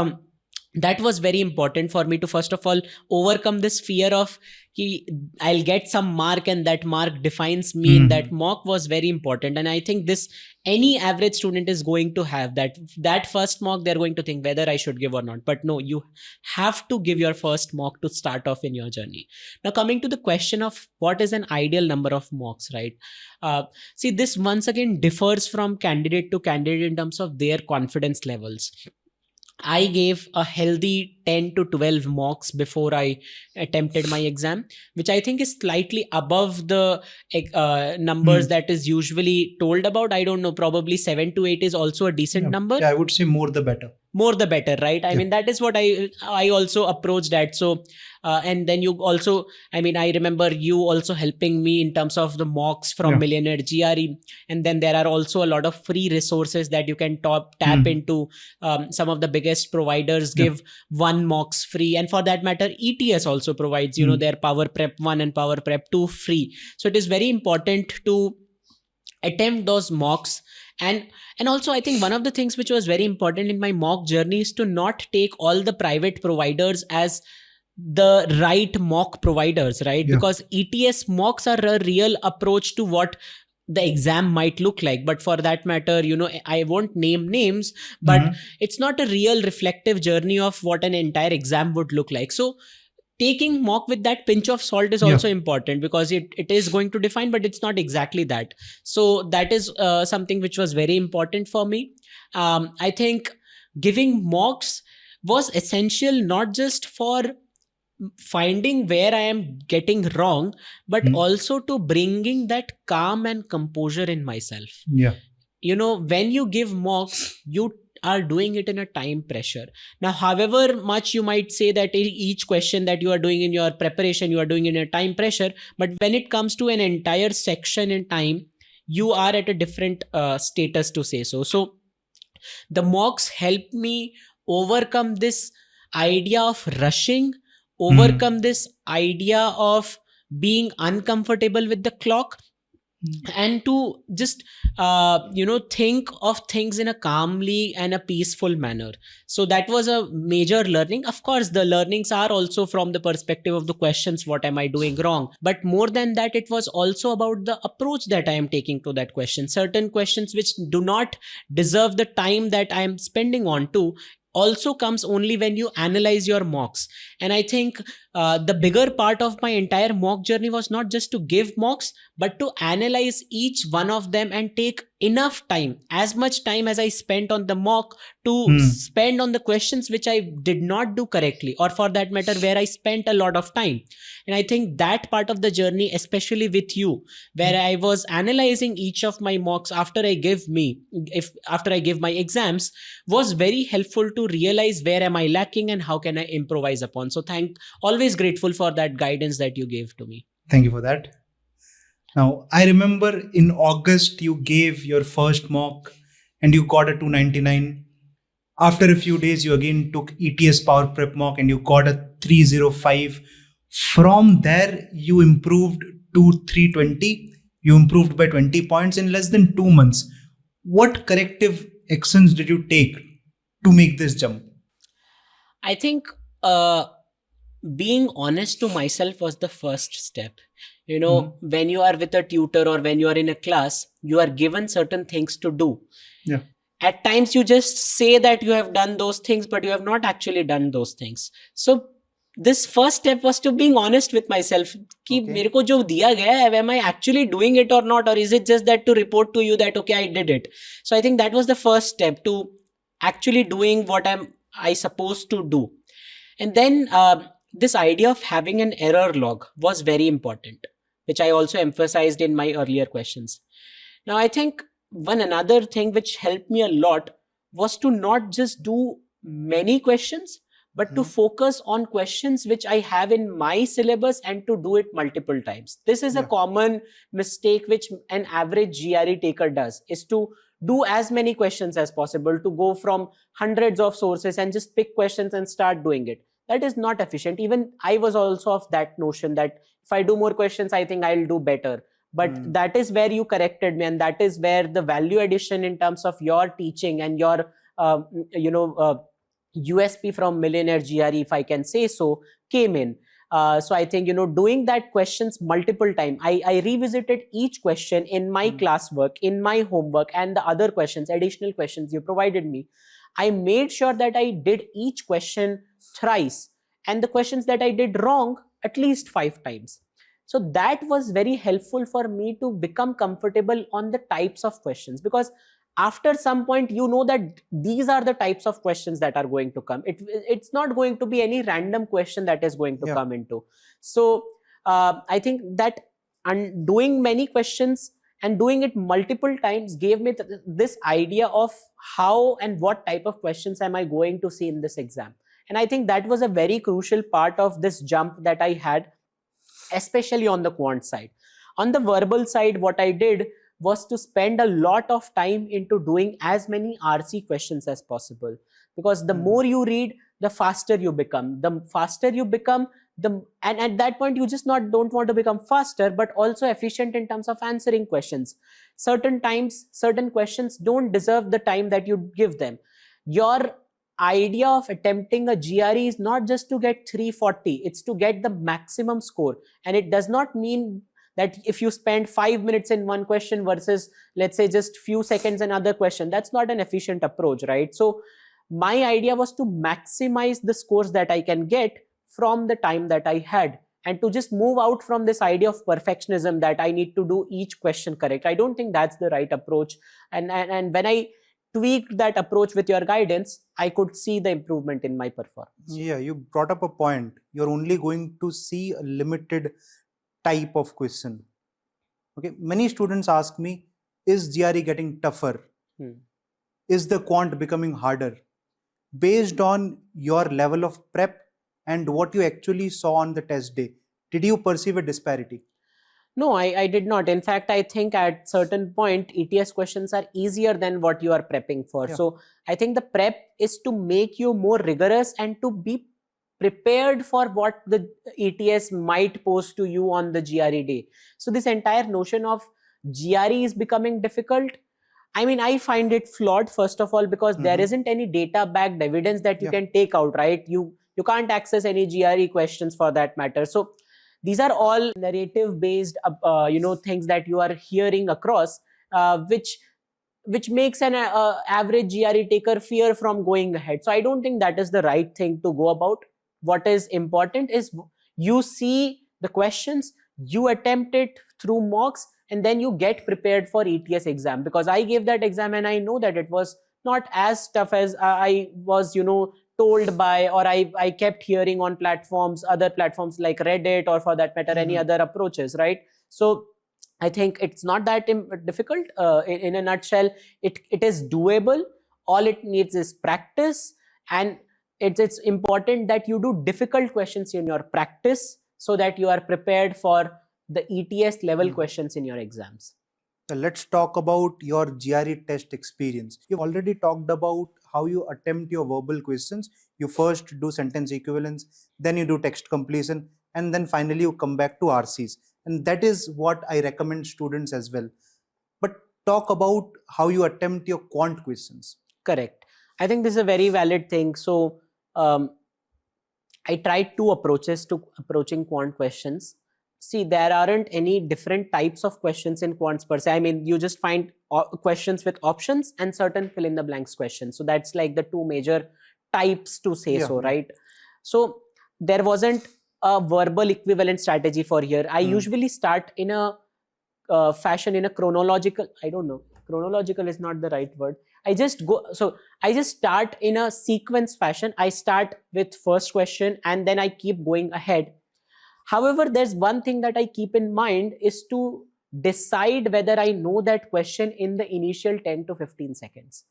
that was very important for me to first of all overcome this fear of I'll get some mark and that mark defines me. In that mock was very important. And I think this any average student is going to have that first mock. They're going to think whether I should give or not. But no, you have to give your first mock to start off in your journey. Now coming to the question of what is an ideal number of mocks, right? See, this once again differs from candidate to candidate in terms of their confidence levels. I gave a healthy 10 to 12 mocks before I attempted my exam, which I think is slightly above the numbers that is usually told about. I don't know, probably 7 to 8 is also a decent number. Yeah, I would say more the better. More the better, right? I mean, that is what I also approached at. So, and then you also, I mean, I remember you also helping me in terms of the mocks from Millionaire GRE. And then there are also a lot of free resources that you can tap into. Some of the biggest providers give one mocks free. And for that matter, ETS also provides, their Power Prep 1 and Power Prep 2 free. So it is very important to attempt those mocks. And also I think one of the things which was very important in my mock journey is to not take all the private providers as the right mock providers, right? Because ETS mocks are a real approach to what the exam might look like. But for that matter, I won't name names, but it's not a real reflective journey of what an entire exam would look like. So taking mock with that pinch of salt is also important, because it is going to define, but it's not exactly that. So that is something which was very important for me. I think giving mocks was essential not just for finding where I am getting wrong, but also to bringing that calm and composure in myself. When you give mocks, you are doing it in a time pressure. Now, however much you might say that each question that you are doing in your preparation, you are doing in a time pressure, but when it comes to an entire section in time, you are at a different status, to say so. So the mocks help me overcome this idea of rushing, overcome this idea of being uncomfortable with the clock, and to just think of things in a calmly and a peaceful manner. So that was a major learning. Of course, the learnings are also from the perspective of the questions, what am I doing wrong, but more than that, it was also about the approach that I am taking to that question. Certain questions which do not deserve the time that I am spending on to also comes only when you analyze your mocks. And I think the bigger part of my entire mock journey was not just to give mocks, but to analyze each one of them and take enough time, as much time as I spent on the mock, to spend on the questions which I did not do correctly, or for that matter, where I spent a lot of time. And I think that part of the journey, especially with you, where I was analyzing each of my mocks after I give my exams, was very helpful to realize where am I lacking and how can I improvise upon. So always grateful for that guidance that you gave to me. Thank you for that. Now, I remember in August you gave your first mock and you got a 299. After a few days, you again took ETS Power Prep mock and you got a 305. From there, you improved to 320. You improved by 20 points in less than 2 months. What corrective actions did you take to make this jump? I think being honest to myself was the first step. When you are with a tutor or when you are in a class, you are given certain things to do. Yeah. At times you just say that you have done those things, but you have not actually done those things. So this first step was to being honest with myself. कि मेरे को जो दिया गया है, am I actually doing it or not, or is it just that to report to you that okay, I did it? So I think that was the first step to actually doing what I supposed to do. And then this idea of having an error log was very important, which I also emphasized in my earlier questions. Now, I think one another thing which helped me a lot was to not just do many questions, but to focus on questions which I have in my syllabus and to do it multiple times. This is a common mistake which an average GRE taker does, is to do as many questions as possible, to go from hundreds of sources and just pick questions and start doing it. That is not efficient. Even I was also of that notion that if I do more questions, I think I'll do better. But that is where you corrected me, and that is where the value addition in terms of your teaching and your USP from Millionaire GRE, if I can say so, came in. So I think, doing that questions multiple times, I revisited each question in my classwork, in my homework, and the other questions, additional questions you provided me. I made sure that I did each question thrice, and the questions that I did wrong at least 5 times. So that was very helpful for me to become comfortable on the types of questions, because after some point, that these are the types of questions that are going to come. It's not going to be any random question that is going to come into. So I think that doing many questions and doing it multiple times gave me this idea of how and what type of questions am I going to see in this exam. And I think that was a very crucial part of this jump that I had, especially on the quant side. On the verbal side, what I did was to spend a lot of time into doing as many RC questions as possible, because the more you read, the faster you become. The faster you become, and at that point you just don't want to become faster, but also efficient in terms of answering questions. Certain times, certain questions don't deserve the time that you give them. Your idea of attempting a GRE is not just to get 340, it's to get the maximum score. And it does not mean that if you spend 5 minutes in one question versus, let's say, just few seconds in another question, that's not an efficient approach, right? So my idea was to maximize the scores that I can get from the time that I had, and to just move out from this idea of perfectionism that I need to do each question correct. I don't think that's the right approach. And when I tweaked that approach with your guidance, I could see the improvement in my performance. Yeah, you brought up a point. You're only going to see a limited type of question. Okay, many students ask me, is GRE getting tougher? is the quant becoming harder based on your level of prep and what you actually saw on the test day? Did you perceive a disparity? No, I did not. In fact, I think at certain point, ETS questions are easier than what you are prepping for. Yeah. So I think the prep is to make you more rigorous and to be prepared for what the ETS might pose to you on the GRE day. So this entire notion of GRE is becoming difficult. I mean, I find it flawed, first of all, because there isn't any data backed evidence that you can take out, right? You can't access any GRE questions for that matter. So these are all narrative based things that you are hearing across, which makes an average GRE taker fear from going ahead. So I don't think that is the right thing to go about. What is important is you see the questions, you attempt it through mocks, and then you get prepared for ETS exam. Because I gave that exam and I know that it was not as tough as I was, told by, or I kept hearing on other platforms like Reddit, or for that matter, any other approaches, right? So I think it's not that difficult. In a nutshell, it is doable. All it needs is practice, and it's important that you do difficult questions in your practice so that you are prepared for the ETS level questions in your exams. So let's talk about your GRE test experience. You've already talked about how you attempt your verbal questions. You first do sentence equivalence, then you do text completion, and then finally you come back to RCs. And that is what I recommend students as well. But talk about how you attempt your quant questions. Correct. I think this is a very valid thing. So I tried two approaches to approaching quant questions. See, there aren't any different types of questions in quants per se. I mean, you just find questions with options and certain fill in the blanks questions. So that's like the two major types to say right? So there wasn't a verbal equivalent strategy for here. I usually start in a fashion, in a chronological, I don't know, chronological is not the right word. I just start in a sequence fashion. I start with first question and then I keep going ahead. However, there's one thing that I keep in mind is to decide whether I know that question in the initial 10 to 15 seconds.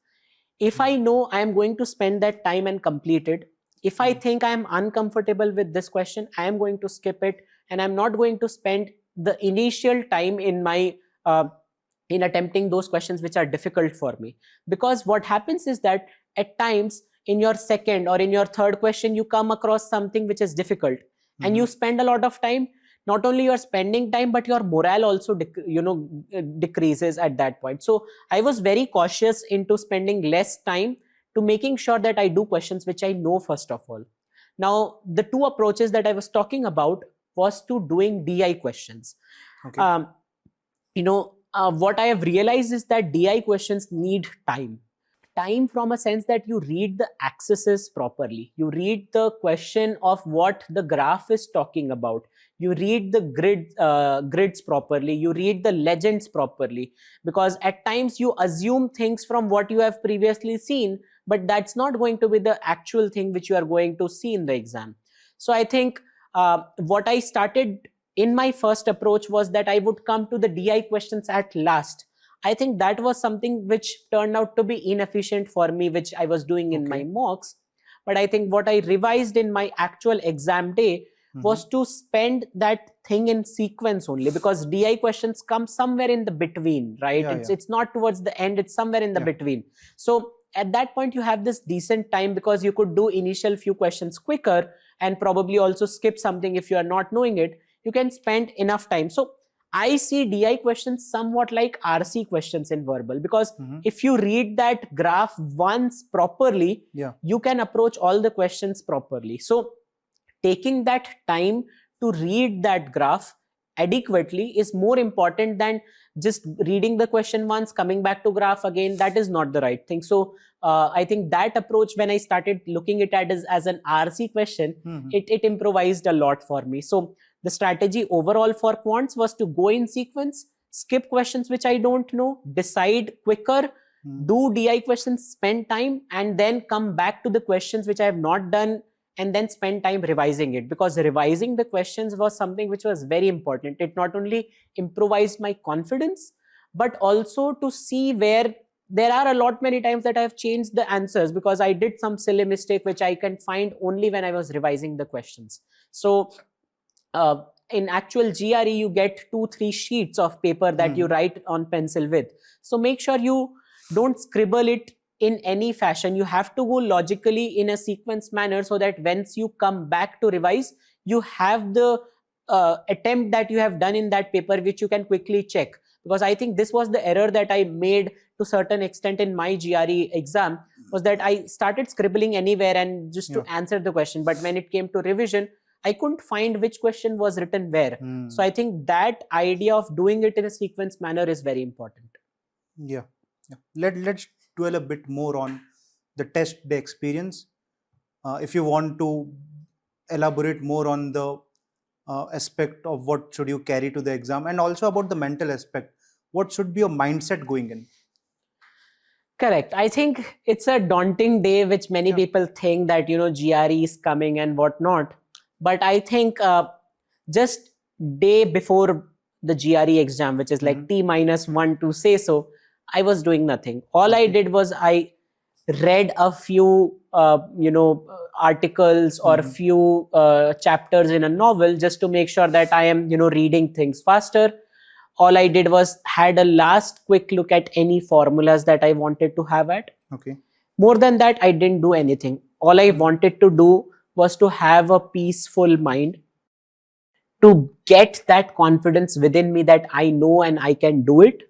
If I know I am going to spend that time and complete it, if I think I am uncomfortable with this question, I am going to skip it, and I'm not going to spend the initial time in my in attempting those questions which are difficult for me. Because what happens is that at times in your second or in your third question, you come across something which is difficult, and you spend a lot of time. Not only you're spending time, but your morale also decreases at that point. So I was very cautious into spending less time to making sure that I do questions which I know first of all. Now, the two approaches that I was talking about was to doing DI questions. Okay. What I have realized is that DI questions need time. Time from a sense that you read the axes properly. You read the question of what the graph is talking about. You read the grids properly. You read the legends properly. Because at times you assume things from what you have previously seen, but that's not going to be the actual thing which you are going to see in the exam. So I think what I started in my first approach was that I would come to the DI questions at last. I think that was something which turned out to be inefficient for me, which I was doing in my mocks. But I think what I revised in my actual exam day was to spend that thing in sequence only, because DI questions come somewhere in the between, right? It's not towards the end, it's somewhere in the between. So at that point, you have this decent time, because you could do initial few questions quicker and probably also skip something if you are not knowing it. You can spend enough time. So I see DI questions somewhat like RC questions in verbal, because if you read that graph once properly, you can approach all the questions properly. So taking that time to read that graph adequately is more important than just reading the question once, coming back to graph again. That is not the right thing. So I think that approach, when I started looking at it as an RC question, it improvised a lot for me. So the strategy overall for quants was to go in sequence, skip questions which I don't know, decide quicker, do DI questions, spend time, and then come back to the questions which I have not done, and then spend time revising it. Because revising the questions was something which was very important. It not only improvised my confidence, but also to see where there are a lot many times that I've changed the answers because I did some silly mistake which I can find only when I was revising the questions. So in actual GRE, you get 2-3 sheets of paper that you write on pencil with. So make sure you don't scribble it in any fashion. You have to go logically in a sequence manner so that once you come back to revise, you have the attempt that you have done in that paper, which you can quickly check. Because I think this was the error that I made to certain extent in my GRE exam, was that I started scribbling anywhere and just to answer the question. But when it came to revision, I couldn't find which question was written where. So I think that idea of doing it in a sequence manner is very important. Yeah. Let's dwell a bit more on the test day experience. If you want to elaborate more on the aspect of what should you carry to the exam, and also about the mental aspect, what should be your mindset going in? Correct. I think it's a daunting day, which many people think that, GRE is coming and whatnot. But I think just day before the GRE exam, which is like T-1 to say so, I was doing nothing. All I did was I read a few, articles or a few chapters in a novel just to make sure that I am, reading things faster. All I did was had a last quick look at any formulas that I wanted to have at. Okay. More than that, I didn't do anything. All I wanted to do was to have a peaceful mind, to get that confidence within me that I know and I can do it.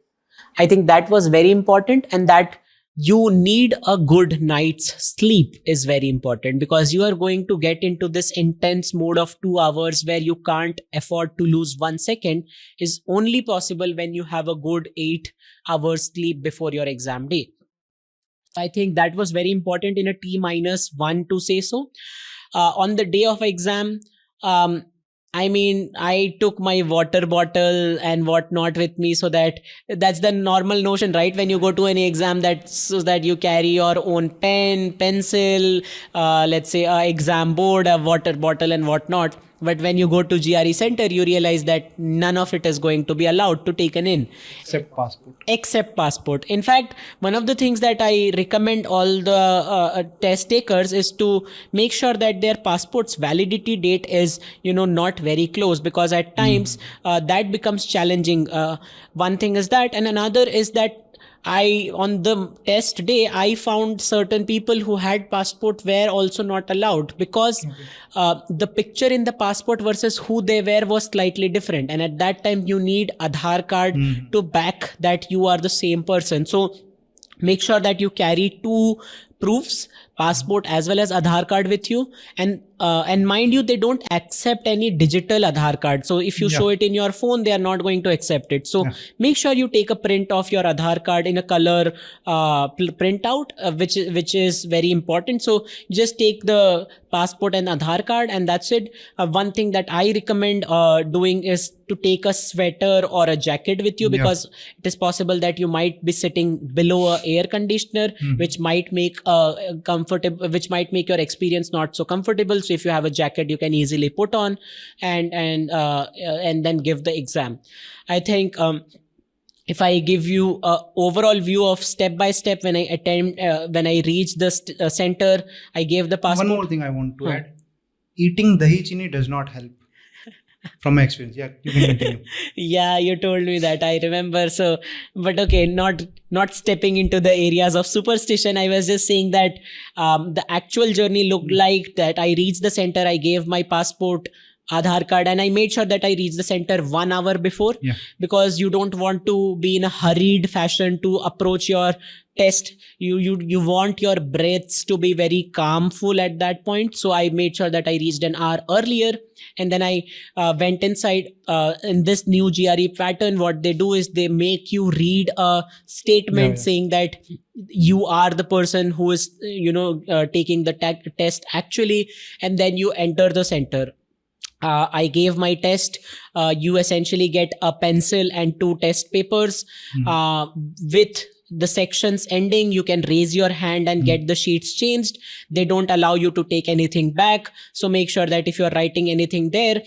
I think that was very important, and that you need a good night's sleep is very important, because you are going to get into this intense mode of 2 hours where you can't afford to lose 1 second. Is only possible when you have a good 8 hours sleep before your exam day. I think that was very important in a T-1 to say so. On the day of exam, I took my water bottle and whatnot with me, so that's the normal notion, right? When you go to any exam, so that you carry your own pen, pencil, let's say a exam board, a water bottle and whatnot. But when you go to GRE center, you realize that none of it is going to be allowed to taken in. Except passport. In fact, one of the things that I recommend all the test takers is to make sure that their passport's validity date is, not very close, because at times that becomes challenging. One thing is that, and another is that on the test day, I found certain people who had passport were also not allowed, because the picture in the passport versus who they were was slightly different. And at that time, you need Aadhaar card to back that you are the same person. So make sure that you carry 2 proofs, passport as well as Aadhaar card with you. And mind you, they don't accept any digital Aadhaar card. So if you show it in your phone, they are not going to accept it. So make sure you take a print of your Aadhaar card in a color printout, which is very important. So just take the passport and Aadhaar card, and that's it. One thing that I recommend doing is to take a sweater or a jacket with you, because it is possible that you might be sitting below a air conditioner, which might make which might make your experience not so comfortable. So if you have a jacket, you can easily put on and then give the exam. I think if I give you a overall view of step by step, when I reach the center, I gave the passport. One more thing I want to add: eating dahi chini does not help. From my experience, you can continue. Yeah, you told me that, I remember. So, but okay, not stepping into the areas of superstition. I was just saying that the actual journey looked like that. I reached the center, I gave my passport, Aadhaar card, and I made sure that I reached the center 1 hour before, because you don't want to be in a hurried fashion to approach your test. You want your breaths to be very calmful at that point. So I made sure that I reached an hour earlier, and then I went inside. In this new GRE pattern, what they do is they make you read a statement saying that you are the person who is taking the test actually, and then you enter the center. I gave my test. You essentially get a pencil and 2 test papers with the sections ending. You can raise your hand and get the sheets changed. They don't allow you to take anything back. So make sure that if you're writing anything there,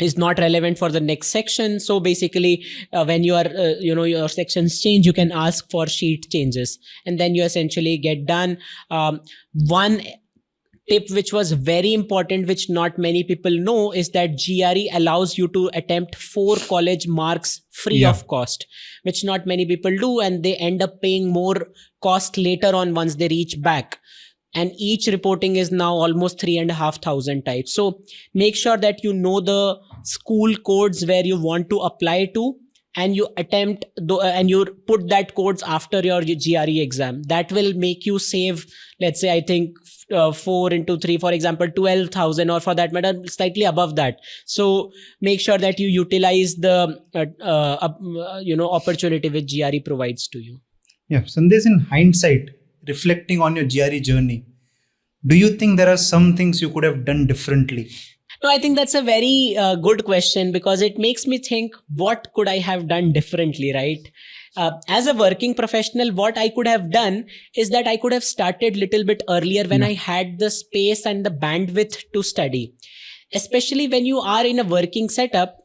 is not relevant for the next section. So basically, when you are your sections change, you can ask for sheet changes, and then you essentially get done. One tip which was very important, which not many people know, is that GRE allows you to attempt 4 college marks free Yeah. of cost, which not many people do, and they end up paying more cost later on once they reach back. And each reporting is now almost 3,500 types. So make sure that you know the school codes where you want to apply to, and you attempt and you put that codes after your GRE exam. That will make you save, let's say, I think 4 into 3, for example, 12,000, or for that matter, slightly above that. So make sure that you utilize the opportunity which GRE provides to you. Yeah, Sandesh, in hindsight, reflecting on your GRE journey, do you think there are some things you could have done differently? No, I think that's a very good question, because it makes me think, what could I have done differently, right? As a working professional, what I could have done is that I could have started little bit earlier when Yeah. I had the space and the bandwidth to study. Especially when you are in a working setup,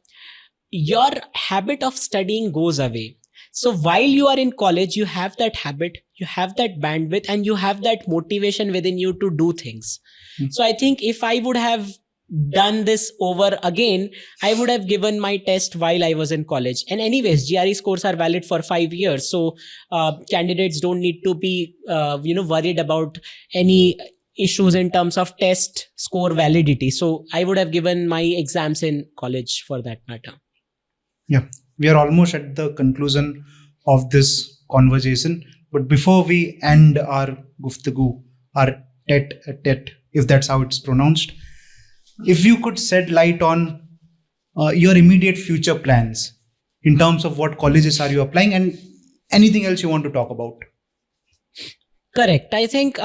your habit of studying goes away. So while you are in college, you have that habit, you have that bandwidth, and you have that motivation within you to do things. Mm. So I think if I would have done this over again, I would have given my test while I was in college. And anyways, GRE scores are valid for 5 years. So candidates don't need to be, worried about any issues in terms of test score validity. So I would have given my exams in college for that matter. Yeah, we are almost at the conclusion of this conversation. But before we end our Guftagu, our tet, if that's how it's pronounced, if you could shed light on your immediate future plans in terms of what colleges are you applying and anything else you want to talk about. Correct. I think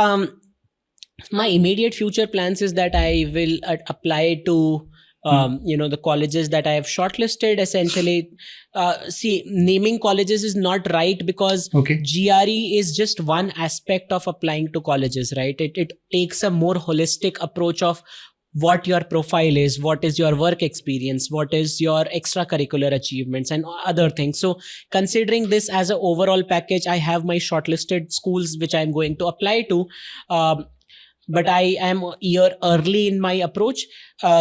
my immediate future plans is that I will apply to the colleges that I have shortlisted. Essentially, naming colleges is not right, because Okay. GRE is just one aspect of applying to colleges, right? It takes a more holistic approach of what your profile is, what is your work experience, what is your extracurricular achievements, and other things. So considering this as an overall package, I have my shortlisted schools which I'm going to apply to. But I am a year early in my approach.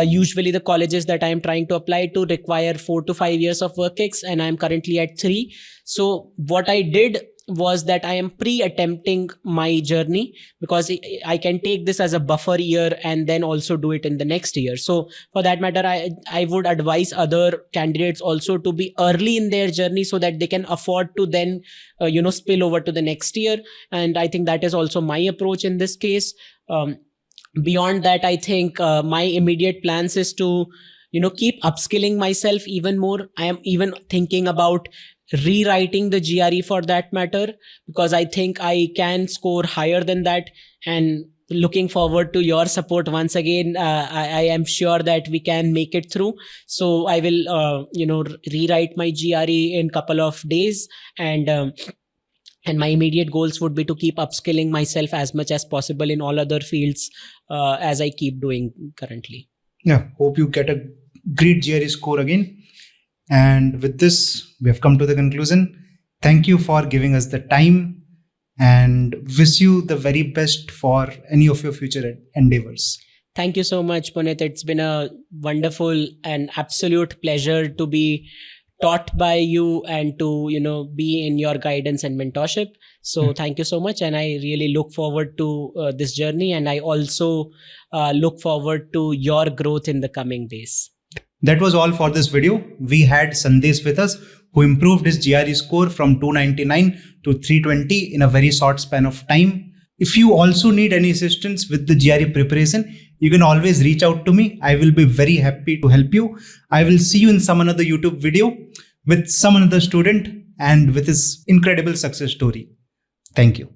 Usually the colleges that I am trying to apply to require 4 to 5 years of work ex, and I'm currently at 3. So what I did was that I am pre-attempting my journey, because I can take this as a buffer year and then also do it in the next year. So for that matter, I would advise other candidates also to be early in their journey, so that they can afford to then spill over to the next year. And I think that is also my approach in this case. Beyond that, I think my immediate plans is to keep upskilling myself even more. I am even thinking about rewriting the GRE for that matter, because I think I can score higher than that. And looking forward to your support once again. I am sure that we can make it through. So I will rewrite my GRE in couple of days, and my immediate goals would be to keep upskilling myself as much as possible in all other fields, as I keep doing currently. Yeah, hope you get a great GRE score again. And with this, we have come to the conclusion. Thank you for giving us the time, and wish you the very best for any of your future endeavors. Thank you so much, Punit. It's been a wonderful and absolute pleasure to be taught by you and to be in your guidance and mentorship. So thank you so much, and I really look forward to this journey, and I also look forward to your growth in the coming days. That was all for this video. We had Sandesh with us, who improved his GRE score from 299 to 320 in a very short span of time. If you also need any assistance with the GRE preparation, you can always reach out to me. I will be very happy to help you. I will see you in some another YouTube video with some another student and with his incredible success story. Thank you.